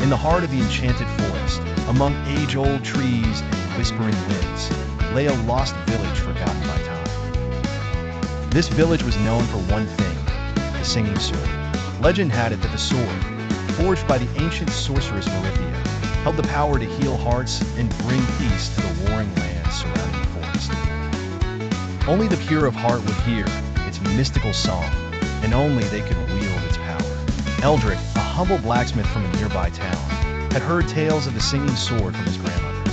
In the heart of the enchanted forest, among age-old trees and whispering winds, lay a lost village forgotten by time. This village was known for one thing, the singing sword. Legend had it that the sword, forged by the ancient sorceress Marithia, held the power to heal hearts and bring peace to the warring lands surrounding the forest. Only the pure of heart would hear its mystical song, and only they could wield its power. Eldrick, a humble blacksmith from a nearby town, had heard tales of the singing sword from his grandmother.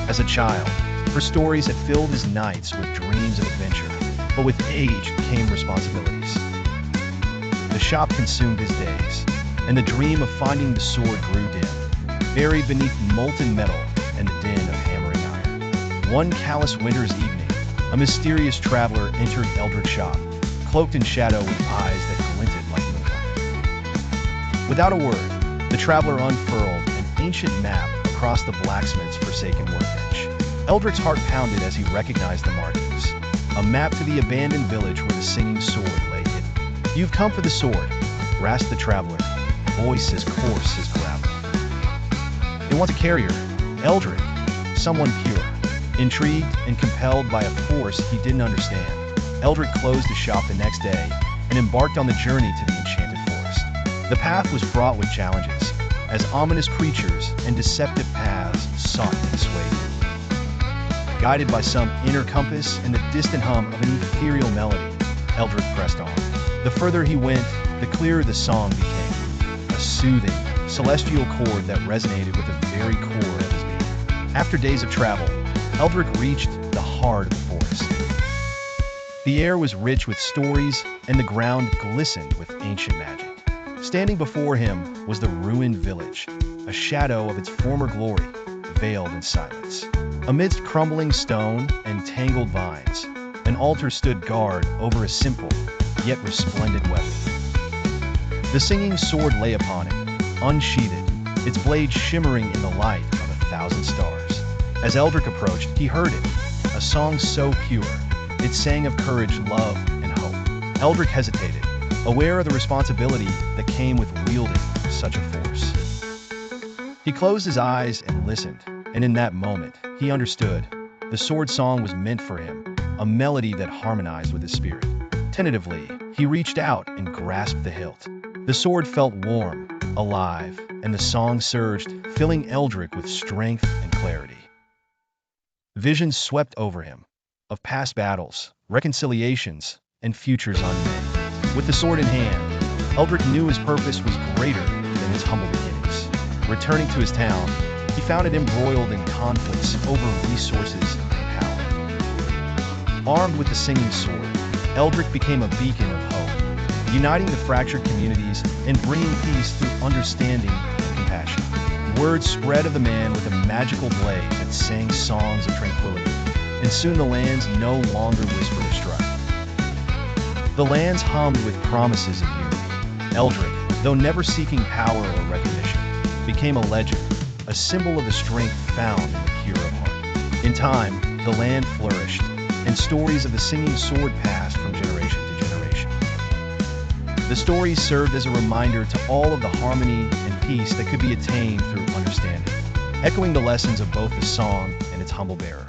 As a child, her stories had filled his nights with dreams of adventure, but with age came responsibilities. The shop consumed his days, and the dream of finding the sword grew dim, buried beneath molten metal and the din of hammering iron. One callous winter's evening, a mysterious traveler entered Eldrick's shop, cloaked in shadow with eyes that glinted like moonlight. Without a word, the traveler unfurled an ancient map across the blacksmith's forsaken workbench. Eldrick's heart pounded as he recognized the markings, a map to the abandoned village where the singing sword lay hidden. "You've come for the sword," rasped the traveler, voice as coarse as gravel. "They want to carry her, Eldrick, someone pure." Intrigued and compelled by a force he didn't understand, Eldrick closed his shop the next day and embarked on the journey to the enchanted forest. The path was fraught with challenges, as ominous creatures and deceptive paths sought to dissuade him. Guided by some inner compass and the distant hum of an ethereal melody, Eldrick pressed on. The further he went, the clearer the song became, a soothing, celestial chord that resonated with the very core of his being. After days of travel, Eldrick reached the heart of the forest. The air was rich with stories, and the ground glistened with ancient magic. Standing before him was the ruined village, a shadow of its former glory, veiled in silence. Amidst crumbling stone and tangled vines, an altar stood guard over a simple, yet resplendent weapon. The singing sword lay upon it, unsheathed, its blade shimmering in the light of 1,000 stars. As Eldrick approached, he heard it, a song so pure, it sang of courage, love, and hope. Eldrick hesitated, aware of the responsibility that came with wielding such a force. He closed his eyes and listened, and in that moment, he understood. The sword song was meant for him, a melody that harmonized with his spirit. Tentatively, he reached out and grasped the hilt. The sword felt warm, alive, and the song surged, filling Eldrick with strength and clarity. Visions swept over him, of past battles, reconciliations, and futures unmade. With the sword in hand, Eldrick knew his purpose was greater than his humble beginnings. Returning to his town, he found it embroiled in conflicts over resources and power. Armed with the singing sword, Eldrick became a beacon of hope, uniting the fractured communities and bringing peace through understanding and compassion. Word spread of the man with a magical blade that sang songs of tranquility, and soon the lands no longer whispered of strife. The lands hummed with promises of unity. Eldrick, though never seeking power or recognition, became a legend, a symbol of the strength found in the pure of heart. In time, the land flourished, and stories of the singing sword passed from generation to generation. The stories served as a reminder to all of the harmony and peace that could be attained through understanding, echoing the lessons of both the song and its humble bearer.